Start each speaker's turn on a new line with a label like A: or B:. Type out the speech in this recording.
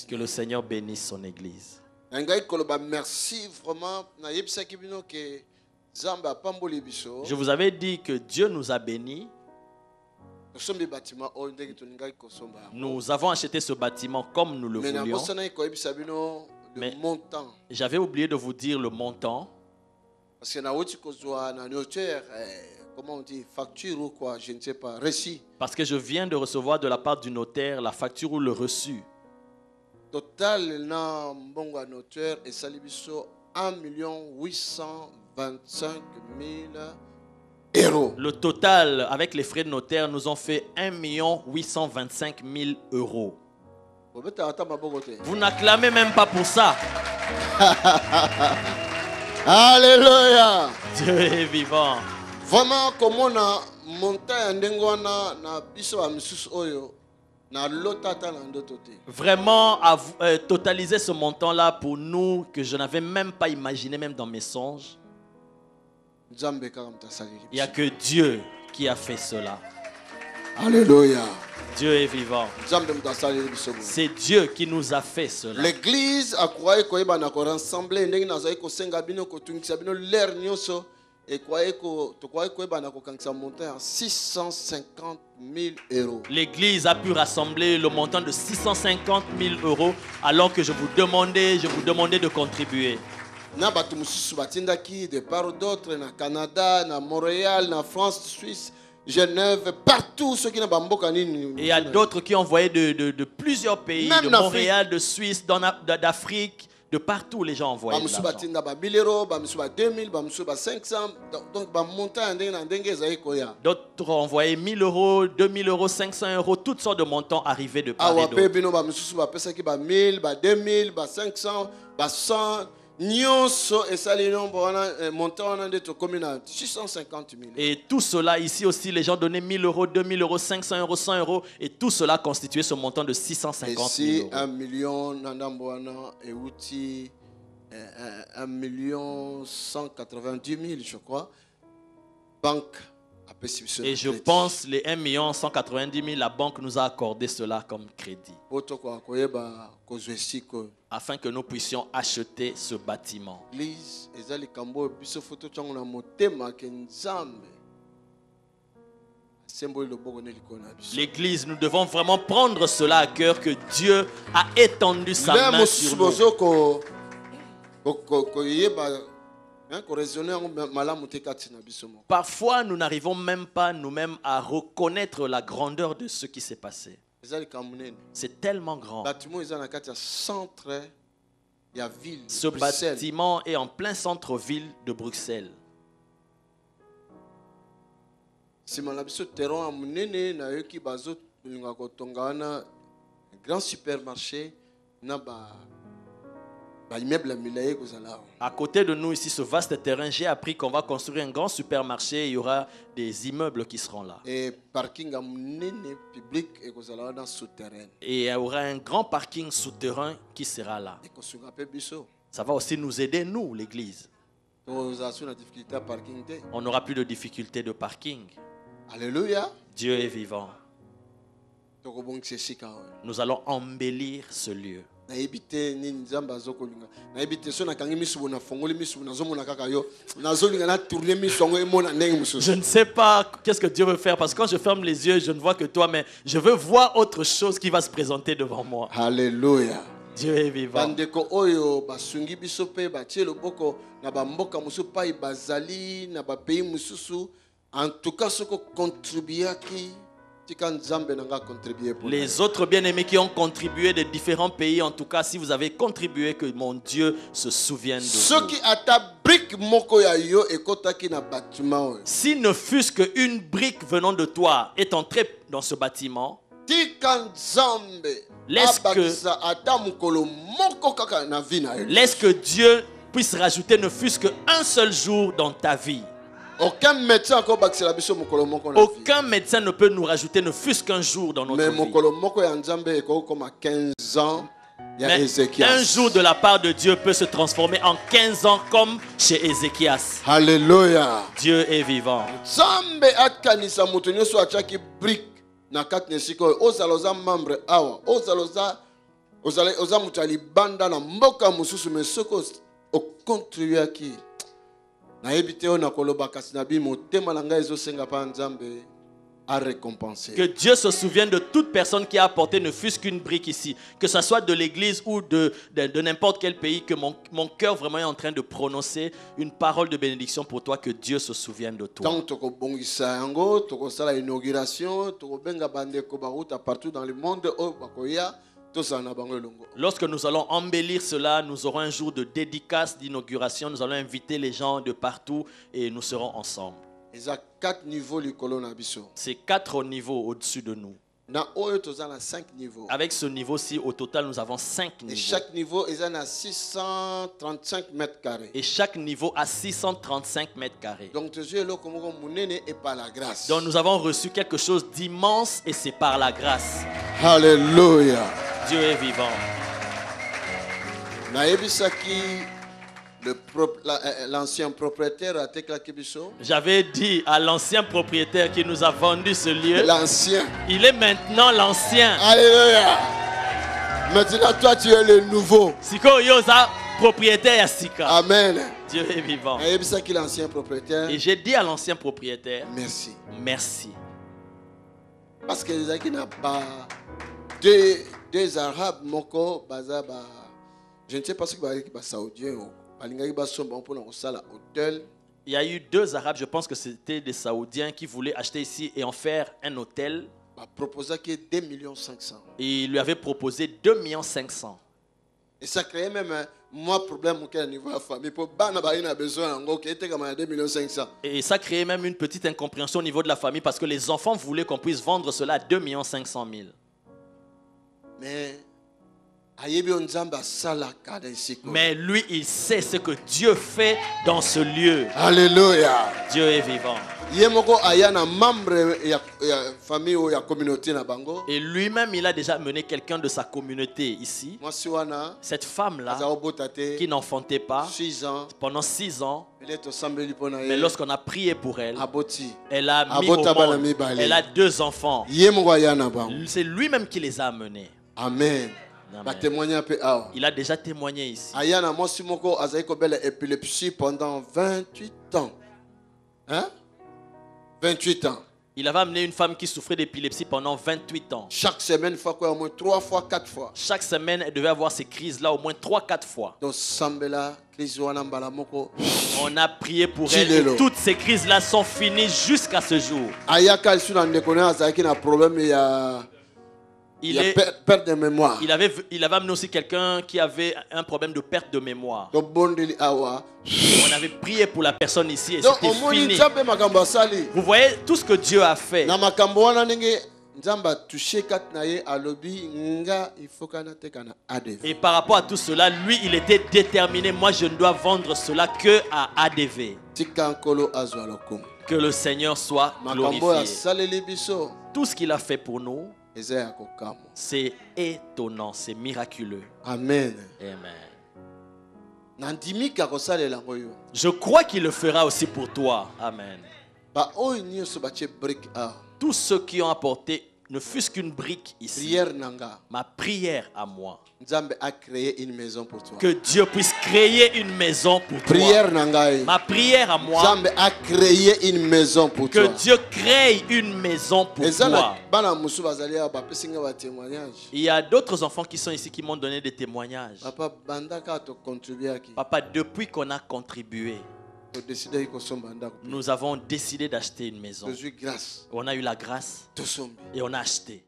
A: Que le Seigneur bénisse son église.
B: Merci vraiment.
A: Je vous avais dit que Dieu nous a bénis. Nous avons acheté ce bâtiment comme nous le voulions. Mais j'avais oublié de vous dire le montant.
B: Parce que comment on dit, facture ou quoi, je ne sais pas, reçu.
A: Parce que je viens de recevoir de la part du notaire la facture ou le reçu.
B: Total, na mbongo notaire et salibiso 1 825 000 euros.
A: Le total avec les frais de notaire nous ont fait 1 825 000 euros. Vous n'acclamez même pas pour ça.
B: Alléluia.
A: Dieu est vivant.
B: Vraiment, comme on a monté un dengwana na biso a misusu oyo na lotata na ndotote.
A: Vraiment, totaliser ce montant-là pour nous que je n'avais même pas imaginé, même dans mes songes. Il n'y a que Dieu qui a fait cela.
B: Alléluia.
A: Dieu est vivant. C'est Dieu qui nous a fait cela.
B: L'église a croyé qu'on va rassembler ndenge nazayi ko senga bino ko tungisa bino l'air nyoso. Et monter à 650 000 euros.
A: L'église a pu rassembler le montant de 650 000 euros alors que je vous demandais de contribuer.
B: De part d'autres, na Canada, na Montréal, na France, Suisse, Genève, partout ceux qui n'ont pas.
A: Et il y a d'autres qui ont envoyé de plusieurs pays, même de Montréal, de Suisse, d'Afrique. De partout, les gens envoient de l'argent. D'autres ont envoyé 1 000 euros, 2 000 euros, 500 euros, toutes sortes de montants arrivés de part et d'autre. Et tout cela, ici aussi, les gens donnaient 1 000 euros, 2 000 euros, 500 euros, 100 euros. Et tout cela constituait ce montant de 650 000 euros.
B: 1 190 000, je crois. Banque.
A: Et je pense les 1 190 000, la banque nous a accordé cela comme crédit. Afin que nous puissions acheter ce bâtiment. L'église, nous devons vraiment prendre cela à cœur, que Dieu a étendu sa main sur nous. Parfois, nous n'arrivons même pas nous-mêmes à reconnaître la grandeur de ce qui s'est passé. C'est tellement grand. Ce bâtiment est en plein centre-ville de Bruxelles.
B: Un grand supermarché.
A: À côté de nous ici, ce vaste terrain, j'ai appris qu'on va construire un grand supermarché et il y aura des immeubles qui seront là.
B: Et parking public
A: et il y aura un grand parking souterrain qui sera là. Ça va aussi nous aider, nous, l'église. On n'aura plus de difficulté de parking.
B: Alléluia.
A: Dieu est vivant. Nous allons embellir ce lieu. Je ne sais pas qu'est-ce que Dieu veut faire, parce que quand je ferme les yeux, je ne vois que toi, mais je veux voir autre chose qui va se présenter devant moi.
B: Alléluia.
A: Dieu est vivant.
B: En tout cas, ce que contribuer
A: les autres bien-aimés qui ont contribué de différents pays, en tout cas, si vous avez contribué, que mon Dieu se souvienne de vous. Si ne fût-ce qu'une brique venant de toi est entrée dans ce bâtiment, laisse que Dieu puisse rajouter ne fût-ce qu'un seul jour dans ta vie.
B: Aucun médecin
A: ne peut nous rajouter ne fût-ce qu'un jour dans notre vie. Mais un jour de la part de Dieu peut se transformer en 15 ans comme chez Ézéchias.
B: Alléluia.
A: Dieu est vivant.
B: oza mutali banda na mboka mususu mesoko o contribuer ki na ebite ona koloba kasi na bi motema na ngai ezosenga pa nzambe à récompenser.
A: Que Dieu se souvienne de toute personne qui a apporté ne fût-ce qu'une brique ici, que ce soit de l'église ou de n'importe quel pays, que mon cœur vraiment est en train de prononcer une parole de bénédiction pour toi, que Dieu se souvienne de toi.
B: Tant toko bongisa yango, toko sala inauguration, toko benga bande ko baruta partout dans le monde o bakoya.
A: Lorsque nous allons embellir cela, nous aurons un jour de dédicace, d'inauguration. Nous allons inviter les gens de partout et nous serons ensemble. C'est 4 niveaux au-dessus de nous. Avec ce niveau-ci, au total, nous avons 5 niveaux.
B: Et chaque niveau est à 635 mètres carrés.
A: Et chaque niveau a 635 mètres carrés.
B: Donc
A: nous avons reçu quelque chose d'immense et c'est par la grâce.
B: Alléluia.
A: Dieu est vivant.
B: L'ancien propriétaire a déclaré Bisso.
A: J'avais dit à l'ancien propriétaire qui nous a vendu ce lieu.
B: L'ancien.
A: Il est maintenant l'ancien.
B: Alléluia. Maintenant toi tu es le nouveau.
A: Siko yoza propriétaire ya sika.
B: Amen.
A: Dieu est vivant.
B: L'ancien propriétaire.
A: Et j'ai dit à l'ancien propriétaire.
B: Merci.
A: Merci.
B: Parce que les gens n'ont pas deux Arabes moko bazaba. Je ne sais pas ce que les Saoudiens.
A: Il y a eu 2 Arabes, je pense que c'était des Saoudiens qui voulaient acheter ici et en faire un hôtel. Et il lui avait proposé 2 500 000.
B: Et ça créait même un problème au niveau de la famille.
A: Et ça créait même une petite incompréhension au niveau de la famille parce que les enfants voulaient qu'on puisse vendre cela à 2 500 000. Mais lui, il sait ce que Dieu fait dans ce lieu.
B: Alléluia.
A: Dieu est vivant. Et lui-même, il a déjà mené quelqu'un de sa communauté ici. Cette femme-là, qui n'enfantait pas, pendant 6 ans, mais lorsqu'on a prié pour elle, elle a mis au monde, elle a 2 enfants. C'est lui-même qui les a amenés.
B: Amen.
A: Il a déjà témoigné ici.
B: Ayana Mosimoko a eu épilepsie pendant 28 ans. Hein? 28 ans.
A: Il avait amené une femme qui souffrait d'épilepsie pendant 28 ans.
B: Chaque semaine, au moins 3 fois, 4 fois.
A: Chaque semaine, elle devait avoir ces crises-là au moins 3-4 fois. On a prié pour elle et toutes ces crises-là sont finies jusqu'à ce jour.
B: Il avait perte de mémoire.
A: Il avait amené aussi quelqu'un qui avait un problème de perte de mémoire. On avait prié pour la personne ici et c'était fini. Vous voyez tout ce que Dieu a fait. Et par rapport à tout cela, lui, il était déterminé. Moi, je ne dois vendre cela que à ADV. Que le Seigneur soit glorifié. Tout ce qu'il a fait pour nous, c'est étonnant, c'est miraculeux.
B: Amen.
A: Amen. Je crois qu'il le fera aussi pour toi. Amen. Tous ceux qui ont apporté ne fût-ce qu'une brique ici, ma prière à moi,
B: a créé une maison pour toi.
A: Que Dieu puisse créer une maison pour toi. Ma prière à moi,
B: a créé une maison pour toi.
A: Que Dieu crée une maison pour toi. Il y a d'autres enfants qui sont ici qui m'ont donné des témoignages. Papa, depuis qu'on a contribué, nous avons décidé d'acheter une maison. On a eu la grâce et on a acheté.